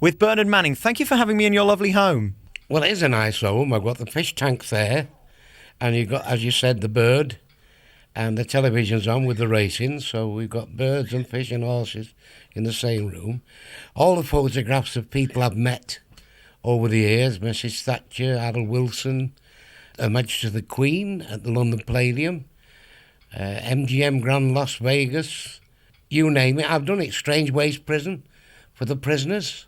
with Bernard Manning. Thank you for having me in your lovely home. Well, it is a nice home. I've got the fish tank there, and you've got, as you said, the bird, and the television's on with the racing, so we've got birds and fish and horses in the same room. All the photographs of people I've met over the years, Mrs. Thatcher, Harold Wilson, Her Majesty the Queen at the London Palladium, MGM Grand Las Vegas, you name it. I've done it. Strange Ways Prison for the prisoners.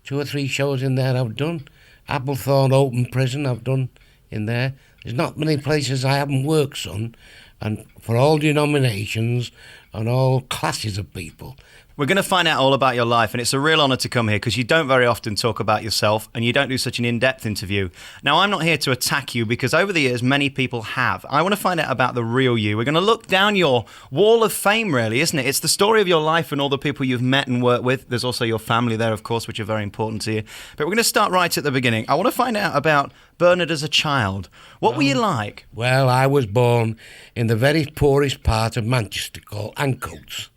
2 or 3 shows in there I've done. Applethorne Open Prison I've done in there. There's not many places I haven't worked, son, and for all denominations and all classes of people. We're going to find out all about your life, and it's a real honour to come here because you don't very often talk about yourself and you don't do such an in-depth interview. Now, I'm not here to attack you because over the years, many people have. I want to find out about the real you. We're going to look down your wall of fame, really, isn't it? It's the story of your life and all the people you've met and worked with. There's also your family there, of course, which are very important to you. But we're going to start right at the beginning. I want to find out about Bernard as a child. What were you like? Well, I was born in the very poorest part of Manchester called Ancoats.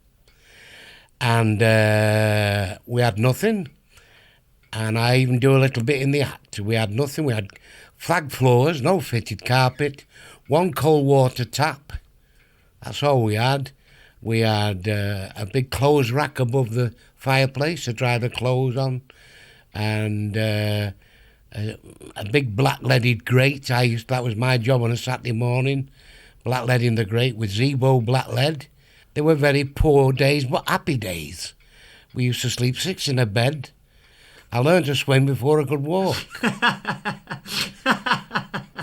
And we had nothing, and I even do a little bit in the act. We had nothing. We had flag floors, no fitted carpet, 1 cold water tap. That's all we had. We had a big clothes rack above the fireplace to dry the clothes on, and a big black-leaded grate. That was my job on a Saturday morning, black-leading the grate with Zebo black lead. They were very poor days, but happy days. We used to sleep 6 in a bed. I learned to swim before I could walk. My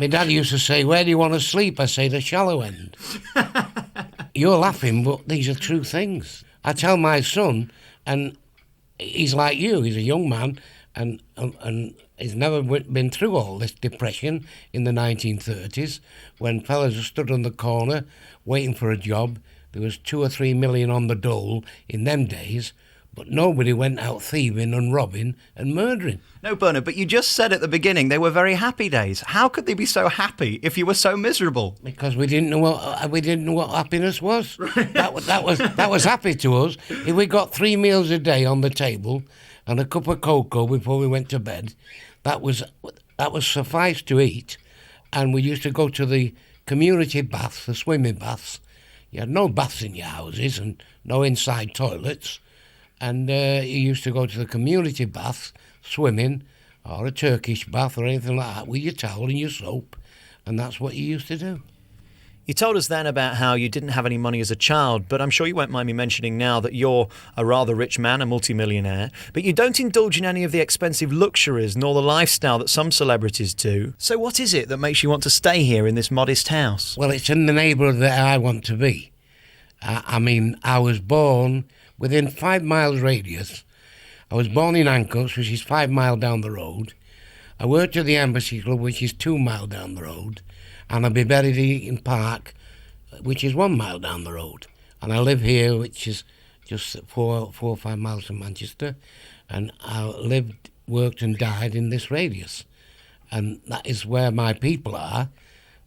dad used to say, "Where do you want to sleep?" I say, "the shallow end." You're laughing, but these are true things. I tell my son, and he's like you, he's a young man, and he's never been through all this depression in the 1930s, when fellas stood on the corner waiting for a job. There was 2 or 3 million on the dole in them days, but nobody went out thieving and robbing and murdering. No, Bernard, but you just said at the beginning they were very happy days. How could they be so happy if you were so miserable? Because we didn't know what happiness was. Right. That was happy to us. If we got 3 meals a day on the table and a cup of cocoa before we went to bed, that was suffice to eat. And we used to go to the community baths, the swimming baths. You had no baths in your houses and no inside toilets, and you used to go to the community baths, swimming, or a Turkish bath or anything like that with your towel and your soap, and that's what you used to do. You told us then about how you didn't have any money as a child, but I'm sure you won't mind me mentioning now that you're a rather rich man, a multimillionaire, but you don't indulge in any of the expensive luxuries nor the lifestyle that some celebrities do. So what is it that makes you want to stay here in this modest house? Well, it's in the neighbourhood that I want to be. I was born within 5 miles radius. I was born in Ancoats, which is 5 miles down the road. I worked at the Embassy Club, which is 2 miles down the road. And I'll be buried in Eaton Park, which is 1 mile down the road. And I live here, which is just 4 or 5 miles from Manchester. And I lived, worked and died in this radius. And that is where my people are.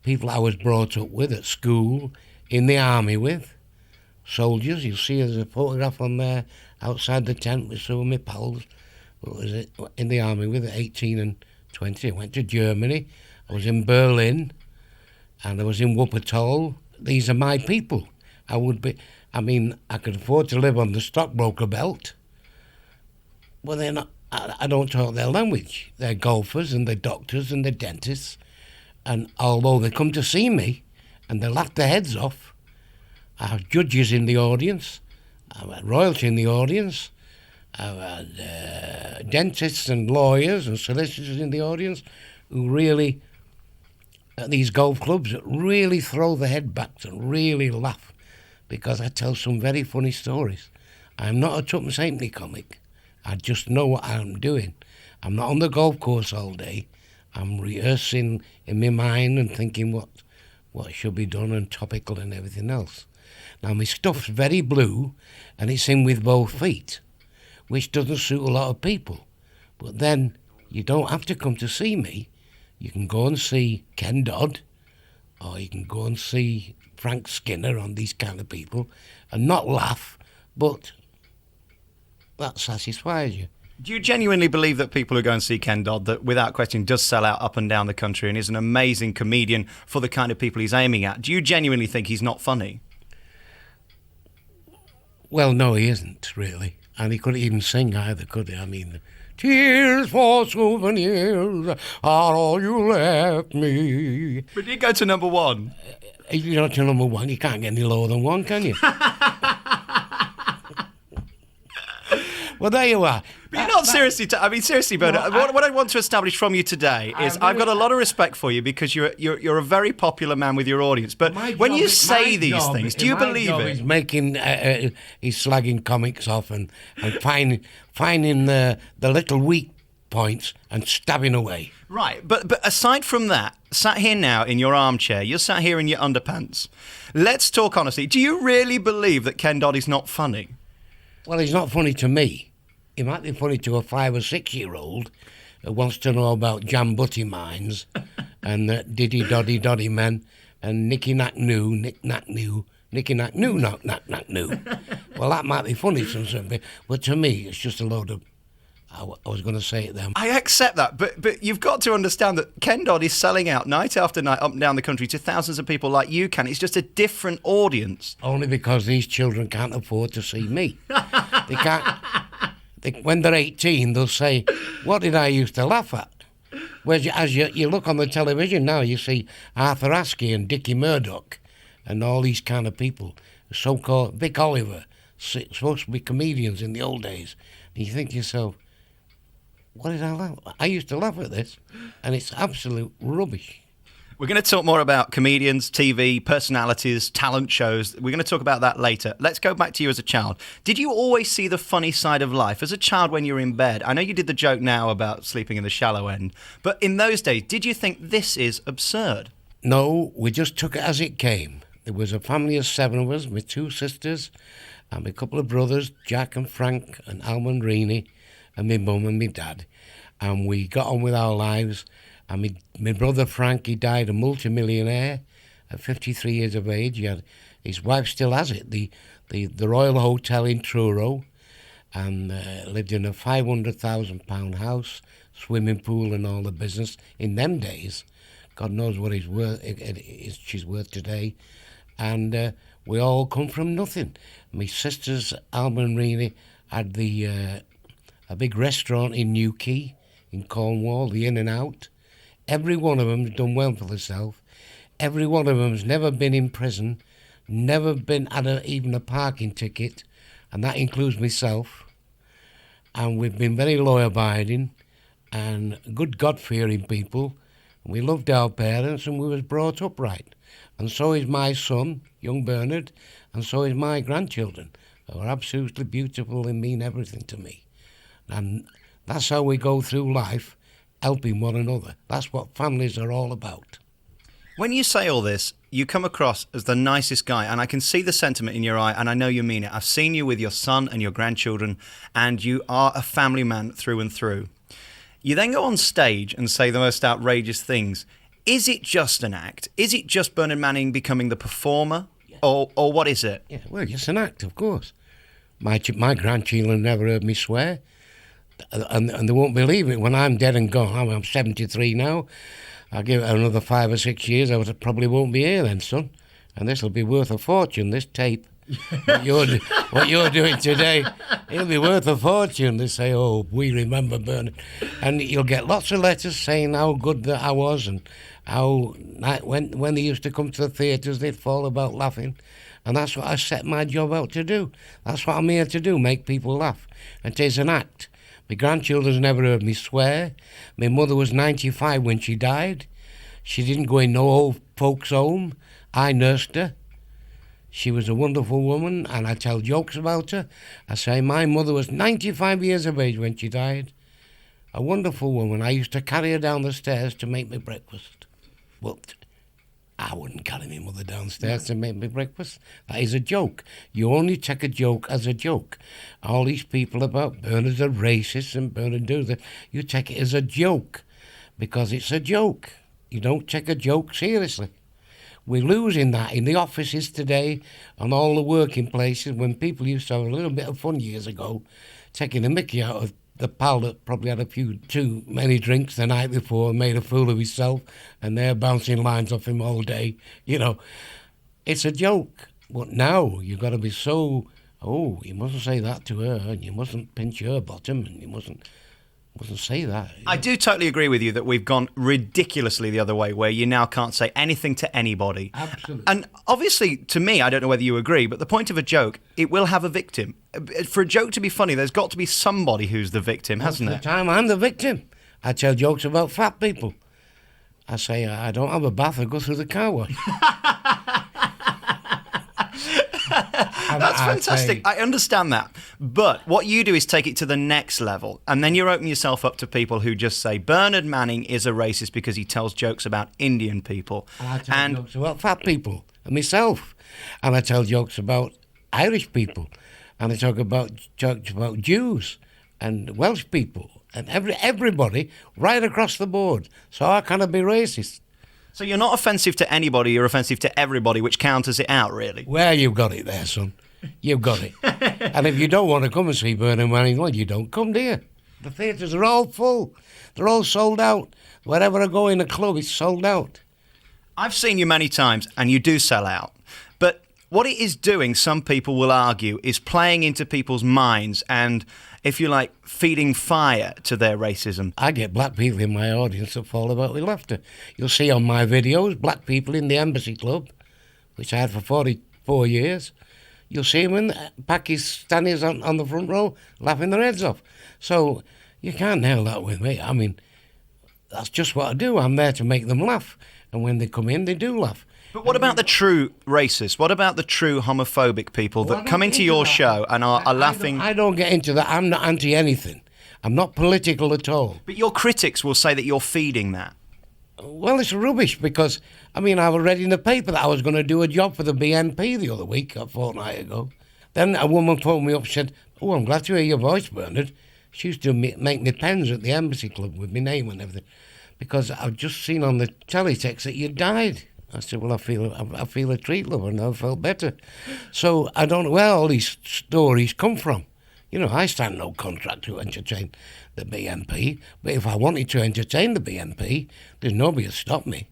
People I was brought up with at school, in the army with. Soldiers, you'll see there's a photograph on there outside the tent with some of my pals. What was it? In the army with at 18 and 20. I went to Germany. I was in Berlin. And I was in Wuppertal. These are my people. I could afford to live on the stockbroker belt. Well, they're not, I don't talk their language. They're golfers and they're doctors and they're dentists. And although they come to see me and they laugh their heads off, I have judges in the audience. I've had royalty in the audience. I've had dentists and lawyers and solicitors in the audience who really... at these golf clubs that really throw their head back and really laugh because I tell some very funny stories. I'm not a Tuppence Halfpenny comic. I just know what I'm doing. I'm not on the golf course all day. I'm rehearsing in my mind and thinking what should be done and topical and everything else. Now, my stuff's very blue and it's in with both feet, which doesn't suit a lot of people. But then you don't have to come to see me. You can go and see Ken Dodd, or you can go and see Frank Skinner on these kind of people and not laugh, but that satisfies you. Do you genuinely believe that people who go and see Ken Dodd, that without question does sell out up and down the country and is an amazing comedian for the kind of people he's aiming at? Do you genuinely think he's not funny? Well, no, he isn't, really. And he couldn't even sing either, could he? I mean, tears for souvenirs are all you left me. But you go to number one. You're not to number one. You can't get any lower than one, can you? Well, there you are. But you're not seriously. Seriously, Bernard. What I want to establish from you today is I've got a lot of respect for you because you're a very popular man with your audience. But when you say these things, do you believe it? He's making, he's slagging comics off and finding the little weak points and stabbing away. Right, but aside from that, sat here now in your armchair, you're sat here in your underpants. Let's talk honestly. Do you really believe that Ken Dodd is not funny? Well, he's not funny to me. He might be funny to a 5 or 6 year old who wants to know about jam butty mines and diddy doddy doddy men and nicky knack noo, nick knack noo, nicky knack noo, knock knack knack noo. Well, that might be funny to some, but to me, it's just a load of. I was going to say it then. I accept that, but you've got to understand that Ken Dodd is selling out night after night up and down the country to thousands of people like you can. It's just a different audience. Only because these children can't afford to see me. They can't. When they're 18, they'll say, "What did I used to laugh at?" Whereas as you look on the television now, you see Arthur Askey and Dickie Murdoch and all these kind of people, so-called Vic Oliver, supposed to be comedians in the old days. And you think to yourself, what did I laugh at? I used to laugh at this, and it's absolute rubbish. We're going to talk more about comedians, TV, personalities, talent shows. We're going to talk about that later. Let's go back to you as a child. Did you always see the funny side of life? As a child when you were in bed, I know you did the joke now about sleeping in the shallow end, but in those days, did you think this is absurd? No, we just took it as it came. There was a family of 7 of us, my 2 sisters, and my couple of brothers, Jack and Frank and Alma and Reenie, and my mum and my dad. And we got on with our lives. And my brother Frank, he died a multimillionaire at 53 years of age. His wife still has it, the Royal Hotel in Truro, and lived in a £500,000 house, swimming pool and all the business. In them days, God knows what she's worth today. And we all come from nothing. My sisters, Alma and Reenie, had a big restaurant in Newquay, in Cornwall, the In and Out. Every one of them's done well for themselves. Every one of them's never been in prison, never been had even a parking ticket, and that includes myself. And we've been very law-abiding and good God-fearing people. We loved our parents and we was brought up right. And so is my son, young Bernard, and so is my grandchildren. They are absolutely beautiful and mean everything to me. And that's how we go through life, helping one another. That's what families are all about. When you say all this, you come across as the nicest guy, and I can see the sentiment in your eye, and I know you mean it. I've seen you with your son and your grandchildren, and you are a family man through and through. You then go on stage and say the most outrageous things. Is it just an act? Is it just Bernard Manning becoming the performer? Yeah. Or what is it? Yeah, well, it's an act, of course. My grandchildren never heard me swear. And they won't believe it when I'm dead and gone. I'm 73 now. I'll give it another 5 or 6 years. I probably won't be here then, son. And this will be worth a fortune, this tape. what you're doing today, it'll be worth a fortune. They say, oh, we remember Bernard. And you'll get lots of letters saying how good that I was and how when they used to come to the theatres, they'd fall about laughing. And that's what I set my job out to do. That's what I'm here to do, make people laugh. And it is an act. My grandchildren's never heard me swear. My mother was 95 when she died. She didn't go in no old folks' home. I nursed her. She was a wonderful woman, and I tell jokes about her. I say my mother was 95 years of age when she died. A wonderful woman. I used to carry her down the stairs to make me breakfast. Well, I wouldn't carry my mother downstairs to make me breakfast. That is a joke. You only take a joke as a joke. All these people about Bernard's a racist and Bernard do that, you take it as a joke because it's a joke. You don't take a joke seriously. We're losing that in the offices today and all the working places when people used to have a little bit of fun years ago, taking the mickey out of the pal that probably had a few too many drinks the night before and made a fool of himself, and they're bouncing lines off him all day. It's a joke. But now you've got to be so, you mustn't say that to her, and you mustn't pinch her bottom, and you mustn't say that. I do totally agree with you that we've gone ridiculously the other way, where you now can't say anything to anybody. Absolutely. And obviously, to me, I don't know whether you agree, but the point of a joke, it will have a victim. For a joke to be funny, there's got to be somebody who's the victim, hasn't there? Most of the time, I'm the victim. I tell jokes about fat people. I say, I don't have a bath, I go through the car wash. That's fantastic. I understand that. But what you do is take it to the next level, and then you open yourself up to people who just say, Bernard Manning is a racist because he tells jokes about Indian people. And I tell jokes about fat people, and myself. And I tell jokes about Irish people. And I talk about jokes about Jews and Welsh people and everybody right across the board. So how can I be racist? So you're not offensive to anybody, you're offensive to everybody, which counters it out, really. Well, you've got it there, son. You've got it. And if you don't want to come and see Bernard Manning, well, you don't come, do you? The theatres are all full. They're all sold out. Wherever I go in a club, it's sold out. I've seen you many times, and you do sell out. But what it is doing, some people will argue, is playing into people's minds and, if you like, feeding fire to their racism. I get black people in my audience that fall about with laughter. You'll see on my videos black people in the Embassy Club, which I had for 44 years. You'll see them in Pakistanis on the front row laughing their heads off. So you can't nail that with me. I mean, that's just what I do. I'm there to make them laugh. And when they come in, they do laugh. But what about the true racists? What about the true homophobic people that come into your show and are laughing? I don't get into that. I'm not anti-anything. I'm not political at all. But your critics will say that you're feeding that. Well, it's rubbish because, I read in the paper that I was going to do a job for the BNP the other week, a fortnight ago. Then a woman phoned me up and said, I'm glad to hear your voice, Bernard. She used to make me pens at the Embassy Club with my name and everything because I've just seen on the teletext that you died. I said, well, I feel a treat, love, and I felt better. So I don't know where all these stories come from. I stand no contract to entertain the BNP, but if I wanted to entertain the BNP, there's nobody to stop me.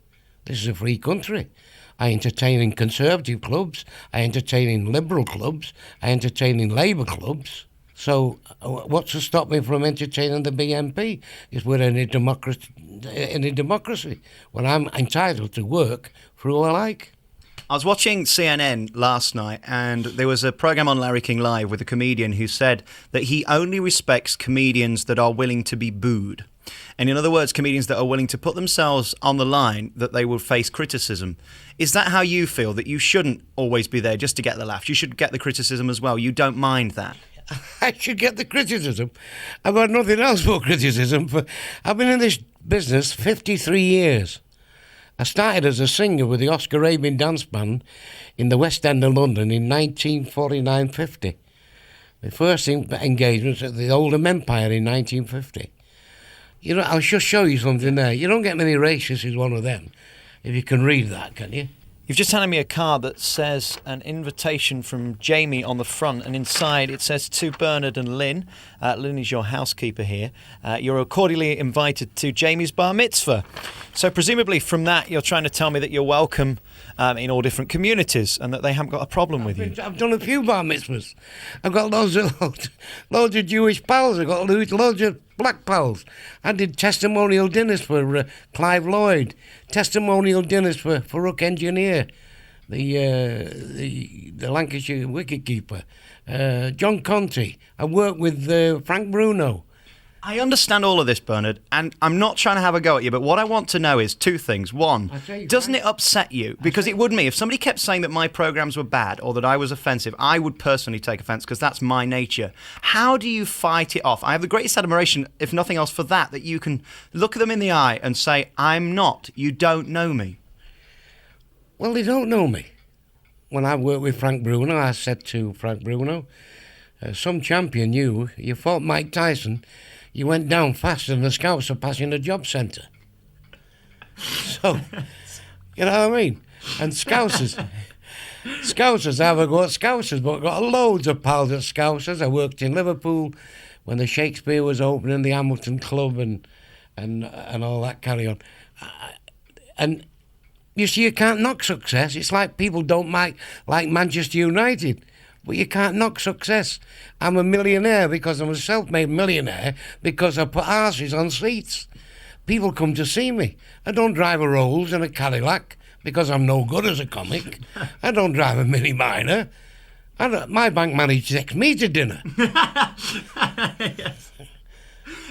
This is a free country. I entertain in Conservative clubs, I entertain in Liberal clubs, I entertain in Labour clubs. So what's to stop me from entertaining the BNP? Is we're in a democracy when I'm entitled to work for who I like. I was watching CNN last night, and there was a program on Larry King Live with a comedian who said that he only respects comedians that are willing to be booed. And in other words, comedians that are willing to put themselves on the line that they will face criticism. Is that how you feel, that you shouldn't always be there just to get the laughs? You should get the criticism as well. You don't mind that? I should get the criticism. I've got nothing else but criticism. I've been in this business 53 years. I started as a singer with the Oscar Arabian Dance Band in the West End of London in 1949-50. My first engagement was at the Oldham Empire in 1950. I'll just show you something there. You don't get many racists as one of them. If you can read that, can you? You've just handed me a card that says an invitation from Jamie on the front, and inside it says to Bernard and Lynn. Lynn is your housekeeper here. You're cordially invited to Jamie's bar mitzvah. So presumably from that you're trying to tell me that you're welcome in all different communities and that they haven't got a problem with you. I've done a few bar mitzvahs. I've got loads of Jewish pals. I've got loads of black pals. I did testimonial dinners for Clive Lloyd, testimonial dinners for Rook Engineer, the Lancashire wicketkeeper, John Conte. I worked with Frank Bruno. I understand all of this, Bernard, and I'm not trying to have a go at you, but what I want to know is two things. One, doesn't it upset you? Because it would me. If somebody kept saying that my programs were bad or that I was offensive, I would personally take offence because that's my nature. How do you fight it off? I have the greatest admiration, if nothing else, for that you can look them in the eye and say, I'm not, you don't know me. Well, they don't know me. When I worked with Frank Bruno, I said to Frank Bruno, some champion you fought Mike Tyson. You went down faster than the scouts are passing the job centre. So, you know what I mean? And Scousers have a go at Scousers, but I've got loads of pals at Scousers. I worked in Liverpool when the Shakespeare was opening, the Hamilton Club and all that carry on. And you see, you can't knock success. It's like people don't like Manchester United, but you can't knock success. I'm a millionaire because I'm a self-made millionaire because I put arses on seats. People come to see me. I don't drive a Rolls and a Cadillac because I'm no good as a comic. I don't drive a Mini Minor. My bank manager takes me to dinner. Yes.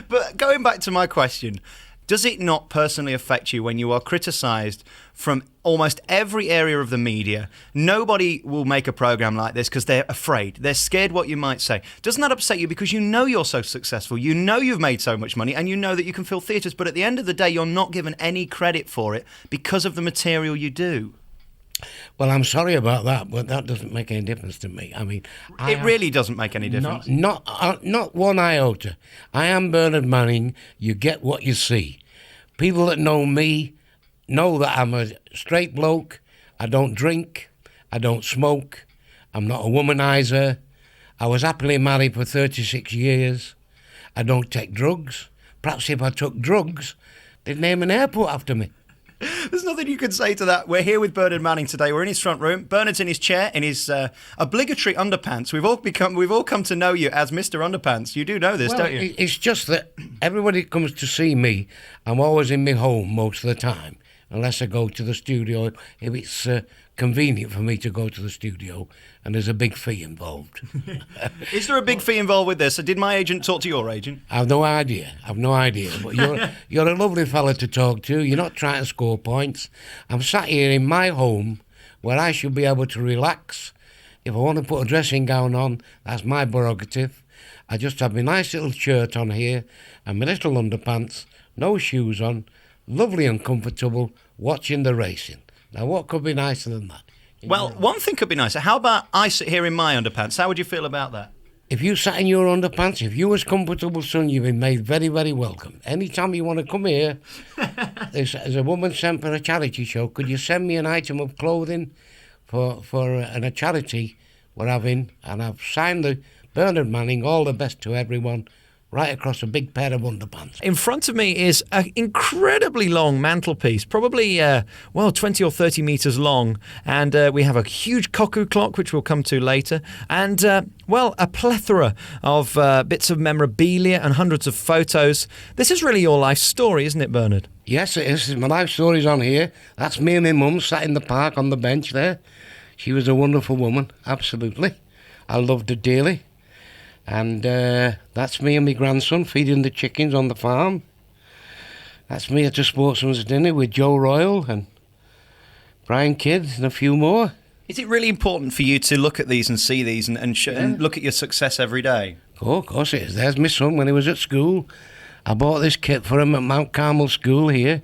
But going back to my question, does it not personally affect you when you are criticised from almost every area of the media? Nobody will make a programme like this because they're afraid. They're scared what you might say. Doesn't that upset you because you know you're so successful, you know you've made so much money, and you know that you can fill theatres, but at the end of the day, you're not given any credit for it because of the material you do? Well, I'm sorry about that, but that doesn't make any difference to me. I mean, It really doesn't make any difference. Not one iota. I am Bernard Manning. You get what you see. People that know me know that I'm a straight bloke. I don't drink. I don't smoke. I'm not a womanizer. I was happily married for 36 years. I don't take drugs. Perhaps if I took drugs, they'd name an airport after me. There's nothing you can say to that. We're here with Bernard Manning today. We're in his front room. Bernard's in his chair, in his obligatory underpants. We've all come to know you as Mr. Underpants. You do know this, don't you? It's just that everybody comes to see me. I'm always in my home most of the time, unless I go to the studio. If it's convenient for me to go to the studio, and there's a big fee involved. Is there a big fee involved with this? Did my agent talk to your agent? I've no idea. But you're a lovely fella to talk to. You're not trying to score points. I'm sat here in my home where I should be able to relax. If I want to put a dressing gown on, that's my prerogative. I just have my nice little shirt on here and my little underpants, no shoes on, lovely and comfortable, watching the racing. Now, what could be nicer than that? Well, one thing could be nicer. How about I sit here in my underpants? How would you feel about that? If you sat in your underpants, if you was comfortable, son, you've been made very, very welcome. Anytime you want to come here, there's a woman sent for a charity show. Could you send me an item of clothing for a charity we're having? And I've signed the Bernard Manning, all the best to everyone, right across a big pair of underpants. In front of me is an incredibly long mantelpiece, probably, 20 or 30 metres long. And we have a huge cuckoo clock, which we'll come to later. And, a plethora of bits of memorabilia and hundreds of photos. This is really your life story, isn't it, Bernard? Yes, it is. My life story's on here. That's me and my mum sat in the park on the bench there. She was a wonderful woman, absolutely. I loved her dearly. And that's me and my grandson feeding the chickens on the farm. That's me at a sportsman's dinner with Joe Royal and Brian Kidd and a few more. Is it really important for you to look at these and see these and look at your success every day? Oh, of course it is. There's my son when he was at school. I bought this kit for him at Mount Carmel School here.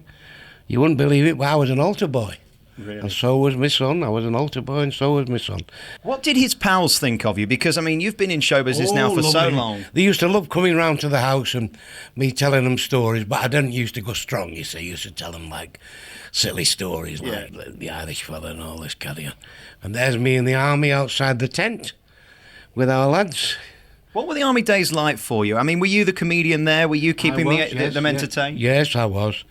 You wouldn't believe it, but I was an altar boy. Really? And so was my son. I was an altar boy and so was my son. What did his pals think of you? Because, I mean, you've been in show business now for so long. They used to love coming round to the house and me telling them stories, but I didn't used to go strong, you see. I used to tell them, like, silly stories, like the Irish fella and all this carry on. And there's me in the army outside the tent with our lads. What were the army days like for you? I mean, were you the comedian there? Were you keeping them entertained? Yes, I was.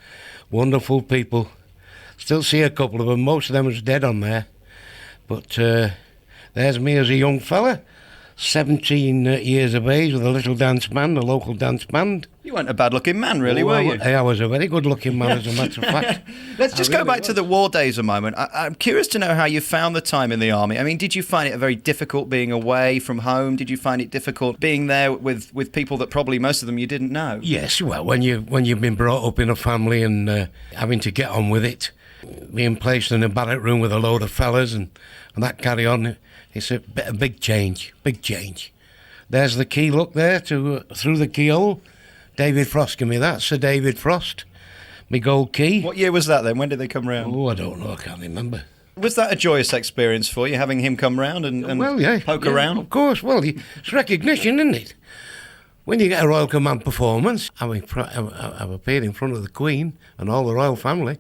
Wonderful people. Still see a couple of them. Most of them was dead on there. But there's me as a young fella, 17 years of age, with a little dance band, a local dance band. You weren't a bad-looking man, really, were you? I was a very good-looking man, as a matter of fact. Let's just go back to the war days a moment. I'm curious to know how you found the time in the army. I mean, did you find it very difficult being away from home? Did you find it difficult being there with people that probably most of them you didn't know? Yes, well, when you've been brought up in a family and having to get on with it, being placed in a barrack room with a load of fellas and that carry on, it's a big change. There's the key, look there, through the keyhole. David Frost gave me that, Sir David Frost, my gold key. What year was that then? When did they come round? Oh, I don't know, I can't remember. Was that a joyous experience for you, having him come round and poke around? Of course, well, it's recognition, isn't it? When you get a Royal Command performance, I've appeared in front of the Queen and all the royal family,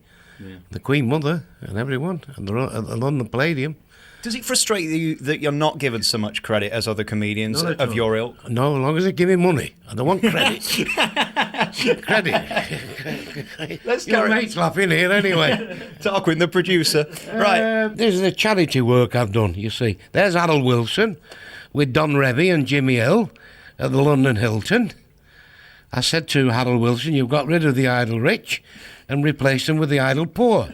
the Queen Mother and everyone, and the London Palladium. Does it frustrate you that you're not given so much credit as other comedians Not at of all. your ilk? No, as long as they give me money. I don't want credit. Credit. Let's Your carry on. mate's laughing here anyway. Tarquin, the producer. Right. This is the charity work I've done, you see. There's Harold Wilson with Don Revie and Jimmy Hill at the London Hilton. I said to Harold Wilson, you've got rid of the idle rich and replaced them with the idle poor.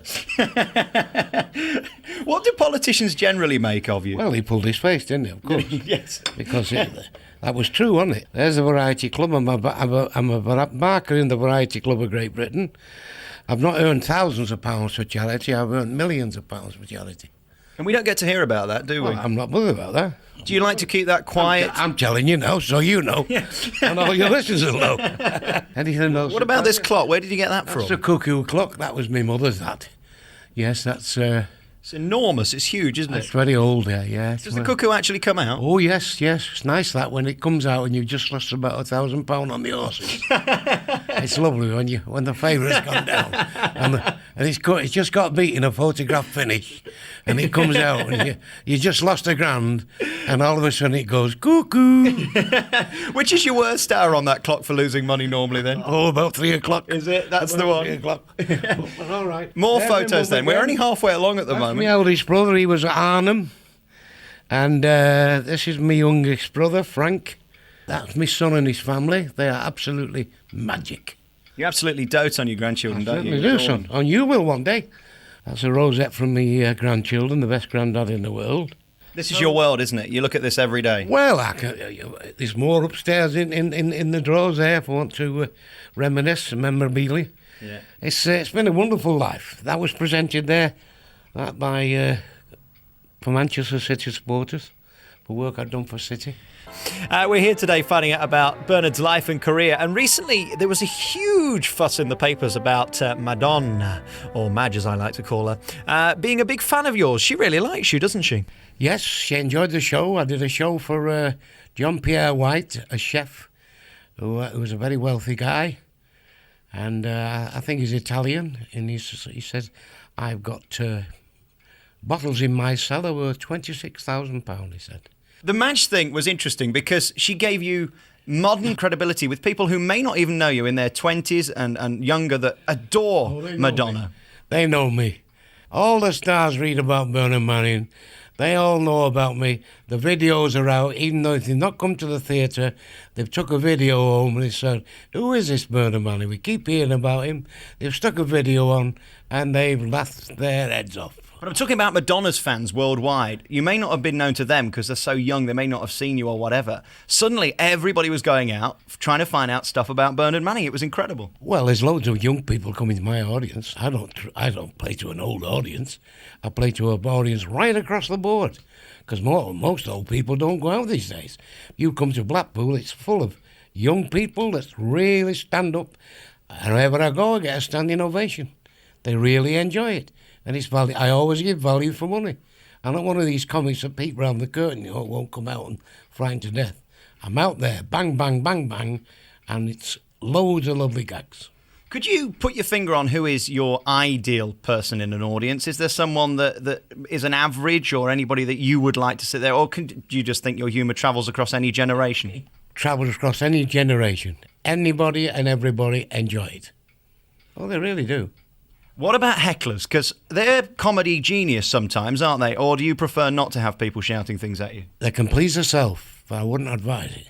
What do politicians generally make of you? Well, he pulled his face, didn't he? Of course. Yes. Because that was true, wasn't it? There's the Variety Club. I'm a marker in the Variety Club of Great Britain. I've not earned thousands of pounds for charity. I've earned millions of pounds for charity. And we don't get to hear about that, do we? Well, I'm not bothered about that. Do you like to keep that quiet? I'm telling you now, so you know. And all your listeners will know. Anything else? What about this clock? Where did you get that That's from? a cuckoo clock. That was my mother's, that. Yes, that's It's enormous. It's huge, isn't that's it? very old, yeah. Does the cuckoo actually come out? Oh, yes. It's nice that when it comes out and you've just lost about £1,000 on the horses. It's lovely when the favourite's gone down and it's just got beat in a photograph finish and it comes out and you just lost £1,000 and all of a sudden it goes cuckoo. Which is your worst hour on that clock for losing money normally then? Oh, about 3 o'clock. Is it? That's the About one. 3 o'clock. But all right. More There's my photos then. mother We're again. only halfway along at the That's moment. my eldest brother, he was at Arnhem. And this is my youngest brother, Frank. That's my son and his family. They are absolutely magic. You absolutely dote on your grandchildren, don't you? Certainly do, son. And you will one day. That's a rosette from my grandchildren, the best granddad in the world. This is your world, isn't it? You look at this every day. Well, there's more upstairs in the drawers there if I want to reminisce memorabilia. Yeah. It's been a wonderful life. That was presented there by for Manchester City supporters for work I'd done for City. We're here today finding out about Bernard's life and career, and recently there was a huge fuss in the papers about Madonna, or Madge as I like to call her, being a big fan of yours. She really likes you, doesn't she? Yes, she enjoyed the show. I did a show for John Pierre White, a chef who was a very wealthy guy, and I think he's Italian, and he said, I've got bottles in my cellar worth £26,000, he said. The Madge thing was interesting because she gave you modern credibility with people who may not even know you in their 20s and younger that adore They know Madonna. me. They know me. All the stars read about Bernard Manning. They all know about me. The videos are out, even though if they've not come to the theatre, they've took a video home and they said, who is this Bernard Manning? We keep hearing about him. They've stuck a video on and they've laughed their heads off. But I'm talking about Madonna's fans worldwide. You may not have been known to them because they're so young, they may not have seen you or whatever. Suddenly, everybody was going out, trying to find out stuff about Bernard Manning. It was incredible. Well, there's loads of young people coming to my audience. I don't play to an old audience. I play to an audience right across the board. Because most old people don't go out these days. You come to Blackpool, it's full of young people that really stand up. And wherever I go, I get a standing ovation. They really enjoy it. And it's value. I always give value for money. I'm not one of these comics that peep round the curtain, won't come out and frighten to death. I'm out there, bang, bang, bang, bang, and it's loads of lovely gags. Could you put your finger on who is your ideal person in an audience? Is there someone that is an average or anybody that you would like to sit there? Or do you just think your humour travels across any generation? Travels across any generation. Anybody and everybody enjoy it. Oh, they really do. What about hecklers? Because they're comedy genius sometimes, aren't they? Or do you prefer not to have people shouting things at you? They can please themselves, but I wouldn't advise it.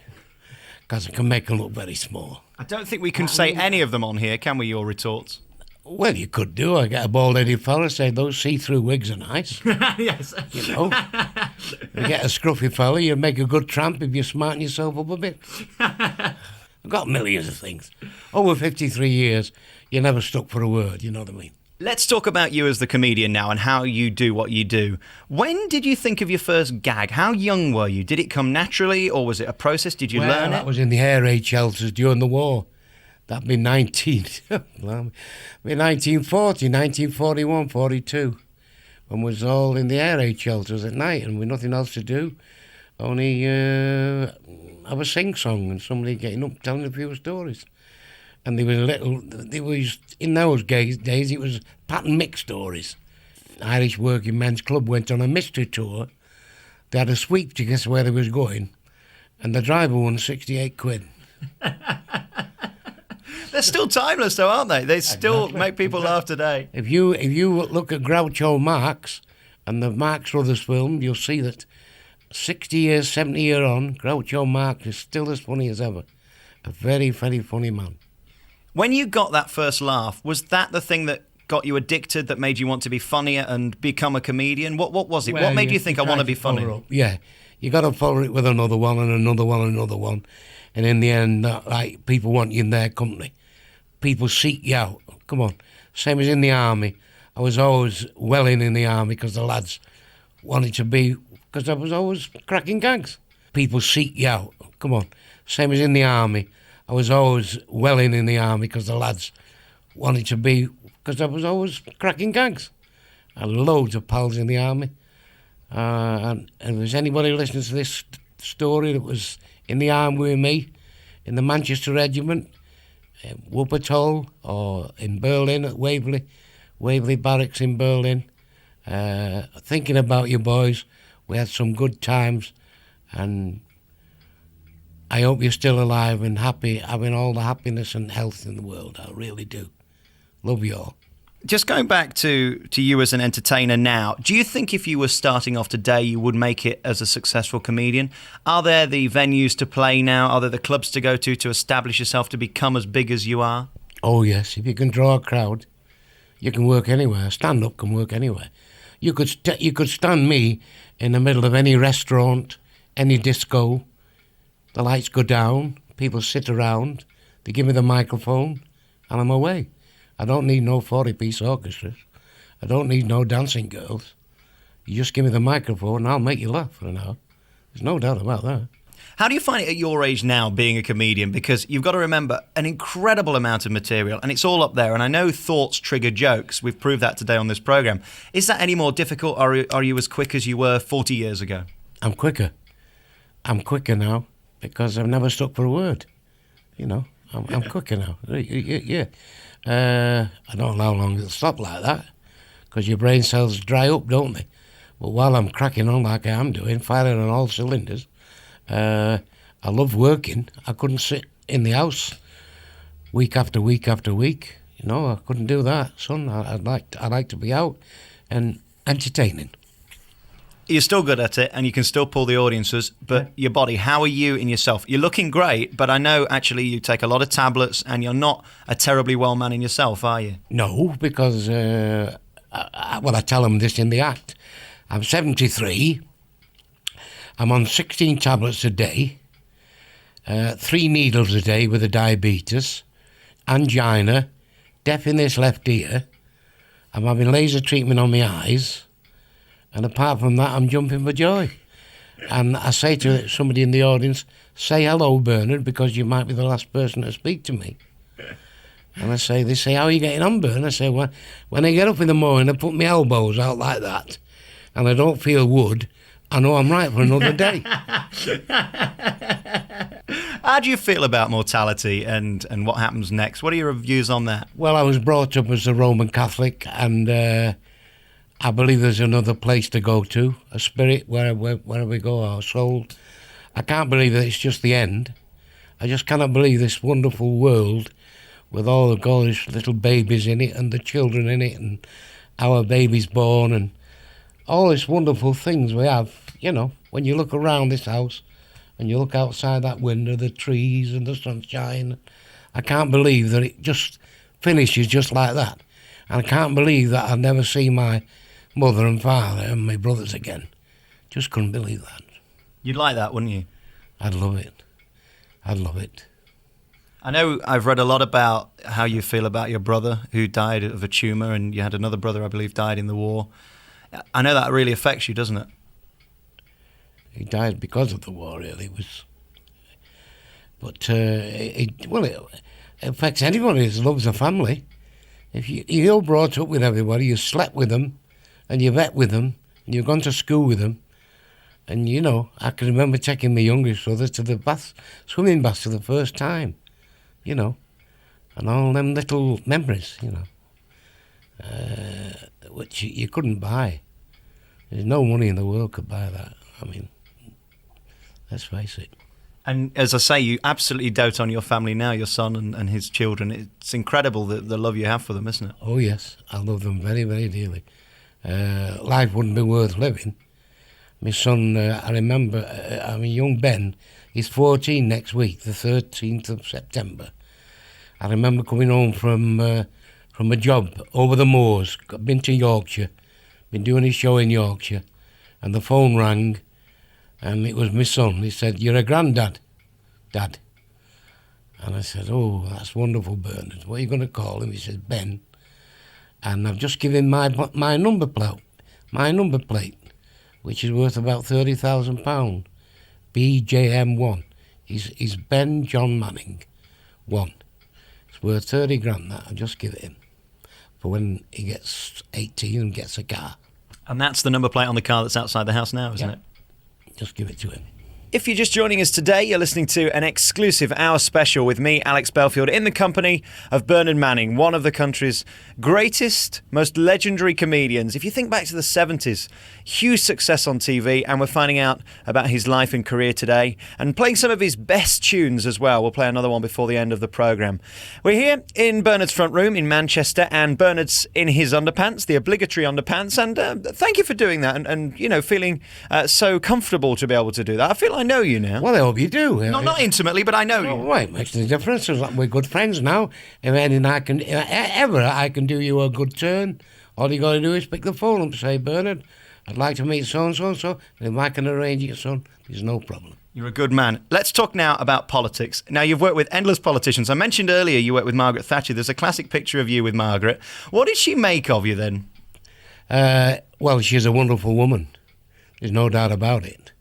Because it can make them look very small. I don't think we can say any of them on here, can we, your retorts? Well, you could do. I get a bald-headed fella say those see-through wigs are nice. Yes. You know. You get a scruffy fella, you make a good tramp if you smarten yourself up a bit. I've got millions of things. Over 53 years, you never stuck for a word, you know what I mean? Let's talk about you as the comedian now and how you do what you do. When did you think of your first gag? How young were you? Did it come naturally or was it a process? Did you learn That it? was in the air raid shelters during the war. That'd be 1941, 42. When we was all in the air raid shelters at night and with nothing else to do. Only have a sing-song and somebody getting up telling a few stories. And in those days, it was pattern mix stories. Irish Working Men's Club went on a mystery tour. They had a sweep to guess where they was going, and the driver won 68 quid. They're still timeless, though, aren't they? They still make people laugh today. If you look at Groucho Marx and the Marx Brothers film, you'll see that 60 years, 70 years on, Groucho Marx is still as funny as ever. A very, very funny man. When you got that first laugh, was that the thing that got you addicted, that made you want to be funnier and become a comedian? What was it? Well, what made you think I want to be funny? Yeah, you got to follow it with another one and another one and another one. And in the end, like, people want you in their company. People seek you out. Come on. Same as in the army. I was always welling in the army because the lads wanted to be, because I was always cracking gags. People seek you out. Come on. Same as in the army. I was always welling in the army because the lads wanted to be, because I was always cracking gags. I had loads of pals in the army. And if there's anybody listening to this story that was in the army with me, in the Manchester Regiment, Wuppertal, or in Berlin at Waverley Barracks in Berlin, thinking about you boys. We had some good times, and I hope you're still alive and happy, having all the happiness and health in the world. I really do. Love you all. Just going back to you as an entertainer now, do you think if you were starting off today, you would make it as a successful comedian? Are there the venues to play now? Are there the clubs to go to establish yourself to become as big as you are? Oh, yes. If you can draw a crowd, you can work anywhere. Stand-up can work anywhere. You could stand me in the middle of any restaurant, any disco. The lights go down, people sit around, they give me the microphone, and I'm away. I don't need no 40-piece orchestras. I don't need no dancing girls. You just give me the microphone and I'll make you laugh for an hour. There's no doubt about that. How do you find it at your age now, being a comedian? Because you've got to remember an incredible amount of material, and it's all up there. And I know thoughts trigger jokes. We've proved that today on this programme. Is that any more difficult, or are you as quick as you were 40 years ago? I'm quicker. I'm quicker now because I've never stuck for a word. You know, I'm quicker now. Yeah. I don't know how long it'll stop like that, because your brain cells dry up, don't they? But while I'm cracking on like I am doing, firing on all cylinders, I love working. I couldn't sit in the house week after week after week. You know, I couldn't do that, son. I like to be out and entertaining. You're still good at it, and you can still pull the audiences, but your body, how are you in yourself? You're looking great, but I know actually you take a lot of tablets, and you're not a terribly well man in yourself, are you? No, because, I tell them this in the act. I'm 73, I'm on 16 tablets a day, 3 needles a day with a diabetes, angina, deaf in this left ear, I'm having laser treatment on my eyes, and apart from that, I'm jumping for joy. And I say to somebody in the audience, say hello, Bernard, because you might be the last person to speak to me. And they say, how are you getting on, Bernard? I say, well, when I get up in the morning, I put my elbows out like that, and I don't feel wood, I know I'm right for another day. How do you feel about mortality and what happens next? What are your views on that? Well, I was brought up as a Roman Catholic, and I believe there's another place to go to, a spirit, where we go, our soul. I can't believe that it's just the end. I just cannot believe this wonderful world with all the gorgeous little babies in it and the children in it and our babies born and all these wonderful things we have. You know, when you look around this house and you look outside that window, the trees and the sunshine, I can't believe that it just finishes just like that. And I can't believe that I'll never see my mother and father and my brothers again. Just couldn't believe that. You'd like that, wouldn't you? I'd love it. I'd love it. I know I've read a lot about how you feel about your brother who died of a tumour, and you had another brother, I believe, died in the war. I know that really affects you, doesn't it? He died because of the war, really. It affects anybody who loves a family. If you're all brought up with everybody, you slept with them, and you've ate with them, and you've gone to school with them, and you know, I can remember taking my youngest brother to the swimming bath for the first time, you know, and all them little memories, you know. which you couldn't buy. There's no money in the world could buy that. I mean, let's face it. And as I say, you absolutely dote on your family now, your son and his children. It's incredible the love you have for them, isn't it? Oh, yes. I love them very, very dearly. Life wouldn't be worth living. My son, I remember, young Ben, he's 14 next week, the 13th of September. I remember coming home from a job over the moors. I'd been to Yorkshire, been doing a show in Yorkshire, and the phone rang, and it was my son. He said, "You're a granddad, Dad." And I said, "Oh, that's wonderful, Bernard. What are you going to call him?" He said, "Ben." And I've just given my number plate, which is worth about £30,000. BJM1. He's Ben John Manning 1. It's worth 30 grand, that. I'll just give it him for when he gets 18 and gets a car. And that's the number plate on the car that's outside the house now, isn't it? Just give it to him. If you're just joining us today, you're listening to an exclusive hour special with me, Alex Belfield, in the company of Bernard Manning, one of the country's greatest, most legendary comedians. If you think back to the 70s, huge success on TV, and we're finding out about his life and career today and playing some of his best tunes as well. We'll play another one before the end of the programme. We're here in Bernard's front room in Manchester, and Bernard's in his underpants, the obligatory underpants, and thank you for doing that and feeling so comfortable to be able to do that. I feel I know you now. Well, I hope you do. Not intimately, but I know you. Right, makes no difference. We're good friends now. If anything I can do you a good turn, all you got to do is pick the phone up and say, "Bernard, I'd like to meet so-and-so and so. And if I can arrange it, son, there's no problem." You're a good man. Let's talk now about politics. Now, you've worked with endless politicians. I mentioned earlier you worked with Margaret Thatcher. There's a classic picture of you with Margaret. What did she make of you then? Well, she's a wonderful woman. There's no doubt about it.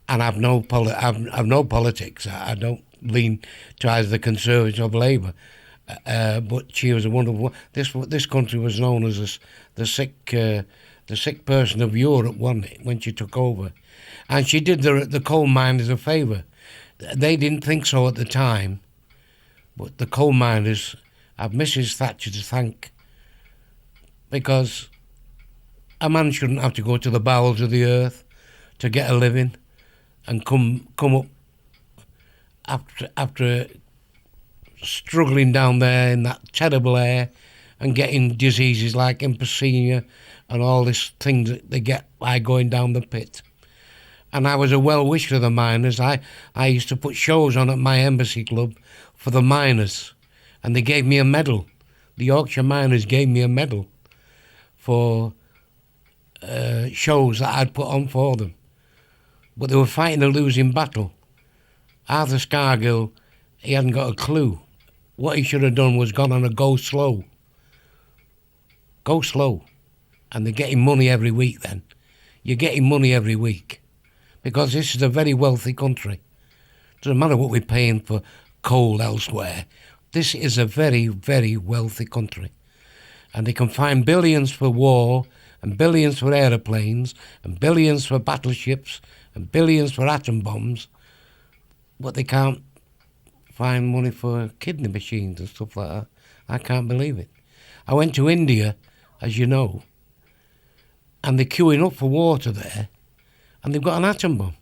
And I've no politics. I don't lean to either the Conservatives or Labour. But she was a wonderful. This country was known as the sick person of Europe, wasn't it, when she took over, and she did the coal miners a favour. They didn't think so at the time, but the coal miners have Mrs. Thatcher to thank, because a man shouldn't have to go to the bowels of the earth to get a living and come up after struggling down there in that terrible air and getting diseases like emphysema and all this things that they get by going down the pit. And I was a well-wisher of the miners. I used to put shows on at my embassy club for the miners, and they gave me a medal. The Yorkshire Miners gave me a medal for shows that I'd put on for them. But they were fighting a losing battle. Arthur Scargill, he hadn't got a clue. What he should have done was gone on a go slow. Go slow. And they're getting money every week then. You're getting money every week. Because this is a very wealthy country. Doesn't matter what we're paying for coal elsewhere. This is a very, very wealthy country. And they can find billions for war, and billions for aeroplanes, and billions for battleships, and billions for atom bombs, but they can't find money for kidney machines and stuff like that. I can't believe it. I went to India, as you know, and they're queuing up for water there, and they've got an atom bomb.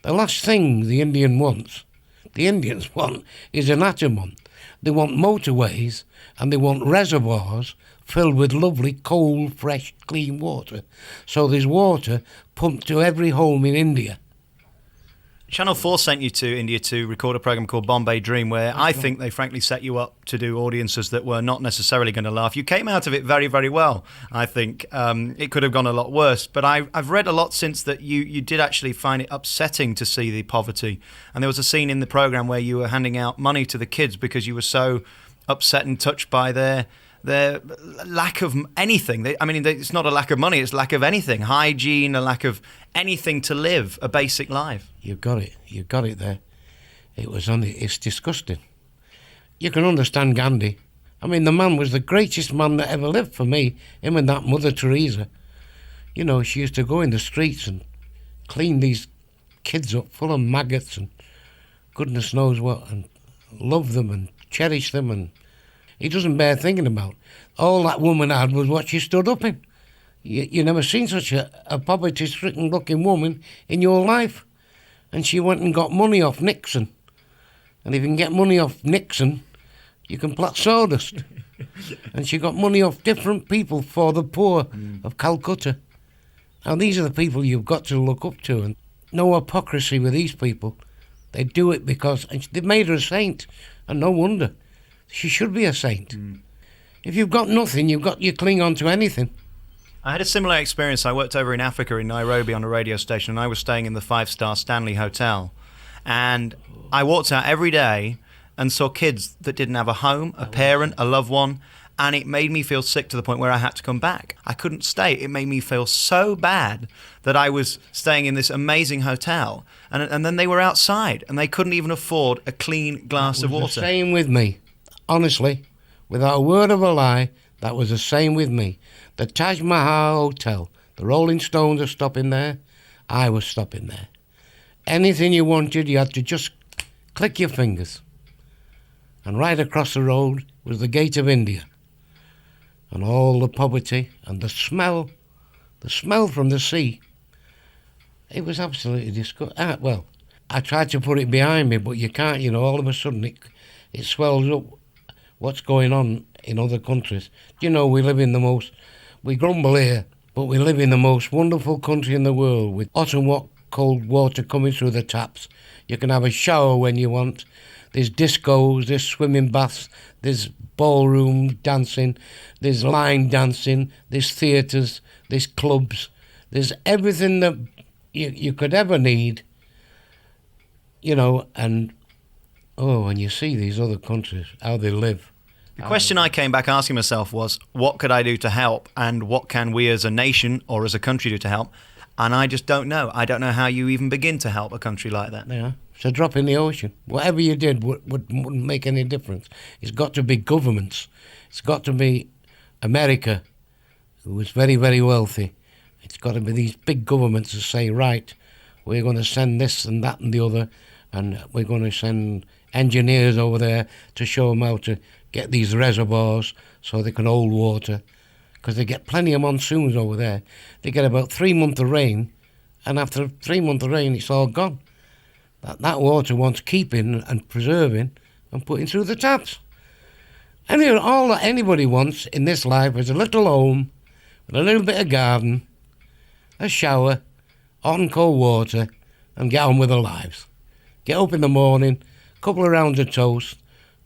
The last thing the Indians want is an atom bomb. They want motorways, and they want reservoirs filled with lovely, cold, fresh, clean water. So there's water pumped to every home in India. Channel 4 sent you to India to record a programme called Bombay Dream, where I think they frankly set you up to do audiences that were not necessarily going to laugh. You came out of it very, very well, I think. It could have gone a lot worse. But I've read a lot since that you did actually find it upsetting to see the poverty. And there was a scene in the programme where you were handing out money to the kids because you were so upset and touched by their lack of anything. It's not a lack of money, it's lack of anything. Hygiene, a lack of anything to live, a basic life. You've got it there. It's disgusting. You can understand Gandhi. The man was the greatest man that ever lived for me, him and that Mother Teresa. She used to go in the streets and clean these kids up full of maggots and goodness knows what, and love them and cherish them, and he doesn't bear thinking about. All that woman had was what she stood up in. You never seen such a poverty-stricken looking woman in your life. And she went and got money off Nixon. And if you can get money off Nixon, you can plat sawdust. And she got money off different people for the poor of Calcutta. Now, these are the people you've got to look up to. And no hypocrisy with these people. They do it because... And they've made her a saint. And no wonder. She should be a saint. If you've got nothing, you cling on to anything. I had a similar experience. I worked over in Africa, in Nairobi, on a radio station, and I was staying in the 5-star Stanley Hotel. And I walked out every day and saw kids that didn't have a home, a parent, a loved one, and it made me feel sick to the point where I had to come back. I couldn't stay. It made me feel so bad that I was staying in this amazing hotel, and then they were outside, and they couldn't even afford a clean glass of water. The same with me. Honestly, without a word of a lie, that was the same with me. The Taj Mahal Hotel, the Rolling Stones are stopping there. I was stopping there. Anything you wanted, you had to just click your fingers. And right across the road was the Gate of India. And all the poverty and the smell from the sea. It was absolutely disgusting. Well, I tried to put it behind me, but you can't, all of a sudden it swells up what's going on in other countries. We grumble here, but we live in the most wonderful country in the world with hot and cold water coming through the taps. You can have a shower when you want. There's discos, there's swimming baths, there's ballroom dancing, there's line dancing, there's theatres, there's clubs. There's everything that you could ever need, and when you see these other countries, how they live. The question I came back asking myself was, what could I do to help, and what can we as a nation or as a country do to help? And I just don't know. I don't know how you even begin to help a country like that. Yeah, it's a drop in the ocean. Whatever you did wouldn't make any difference. It's got to be governments. It's got to be America, who is very, very wealthy. It's got to be these big governments that say, right, we're going to send this and that and the other, and we're going to send engineers over there to show them how to get these reservoirs so they can hold water, because they get plenty of monsoons over there. They get about 3 months of rain, and after 3 months of rain, it's all gone. That water wants keeping and preserving and putting through the taps. Anyway, all that anybody wants in this life is a little home with a little bit of garden, a shower, hot and cold water, and get on with their lives. Get up in the morning, couple of rounds of toast,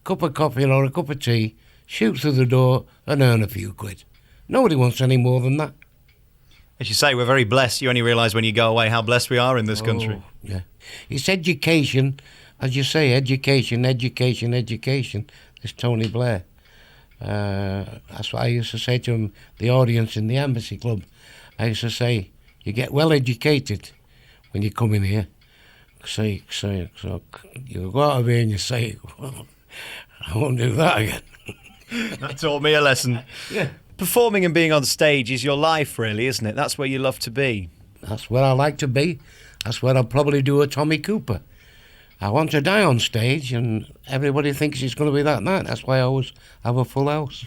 cup of coffee or a cup of tea, shoot through the door and earn a few quid. Nobody wants any more than that. As you say, we're very blessed. You only realise when you go away how blessed we are in this country. Yeah. It's education, as you say, education. It's Tony Blair. That's what I used to say to him, the audience in the Embassy Club. I used to say, you get well educated when you come in here. So you go out of here and you say, well, I won't do that again. That taught me a lesson. Yeah. Performing and being on stage is your life, really, isn't it? That's where you love to be. That's where I like to be. That's where I'll probably do a Tommy Cooper. I want to die on stage, and everybody thinks it's going to be that night. That's why I always have a full house.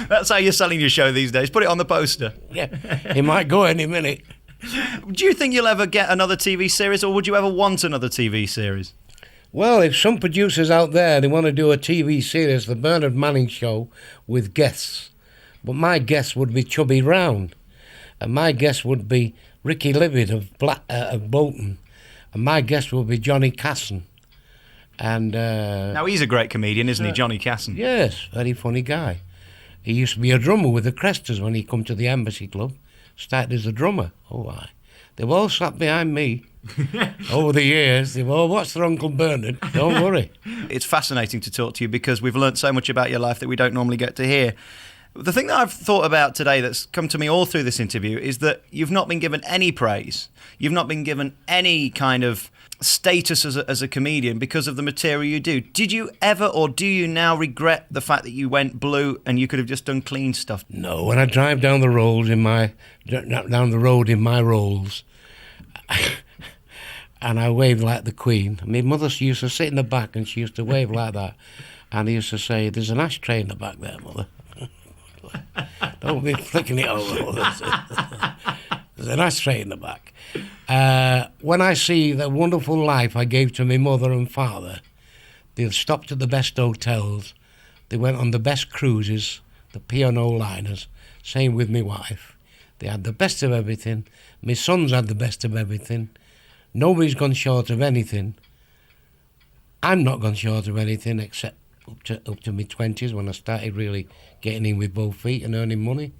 That's how you're selling your show these days. Put it on the poster. Yeah, it might go any minute. Do you think you'll ever get another TV series, or would you ever want another TV series? Well, if some producers out there, they want to do a TV series, The Bernard Manning Show, with guests. But my guest would be Chubby Round. And my guest would be Ricky Livid of Bolton. And my guest would be Johnny Casson. And now, he's a great comedian, isn't he, Johnny Casson? Yes, very funny guy. He used to be a drummer with the Cresters when he come to the Embassy Club. Started as a drummer. Oh, aye. They've all sat behind me over the years. They've all watched their Uncle Bernard. Don't worry. It's fascinating to talk to you because we've learnt so much about your life that we don't normally get to hear. The thing that I've thought about today that's come to me all through this interview is that you've not been given any praise. You've not been given any kind of status as a comedian because of the material you do. Did you ever, or do you now, regret the fact that you went blue and you could have just done clean stuff? No, when I drive down the road in my Rolls, and I wave like the Queen. My mother used to sit in the back and she used to wave like that, and he used to say, "There's an ashtray in the back there, Mother." Don't be flicking it over. There's an ashtray in the back. When I see the wonderful life I gave to my mother and father, they stopped at the best hotels. They went on the best cruises, the P&O liners. Same with my wife. They had the best of everything. My sons had the best of everything. Nobody's gone short of anything. I'm not gone short of anything except up to my 20s when I started really getting in with both feet and earning money.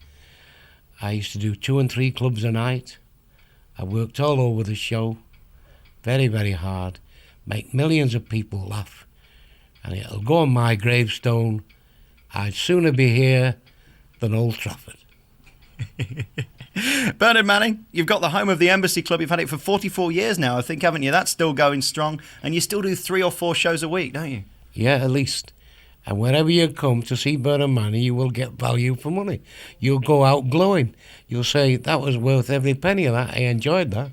I used to do 2 and 3 clubs a night. I worked all over the show, very, very hard, make millions of people laugh, and it'll go on my gravestone. I'd sooner be here than Old Trafford. Bernard Manning, you've got the home of the Embassy Club. You've had it for 44 years now, I think, haven't you? That's still going strong, and you still do 3 or 4 shows a week, don't you? Yeah, at least. And wherever you come to see Bernard Manning, you will get value for money. You'll go out glowing. You'll say, that was worth every penny of that. I enjoyed that.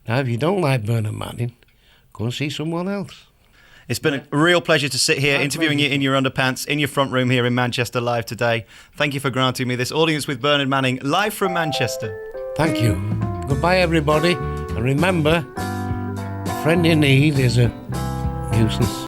Now, if you don't like Bernard Manning, go and see someone else. It's been a real pleasure to sit here interviewing you in your underpants, in your front room here in Manchester live today. Thank you for granting me this audience with Bernard Manning, live from Manchester. Thank you. Goodbye, everybody. And remember, a friend in need is a nuisance.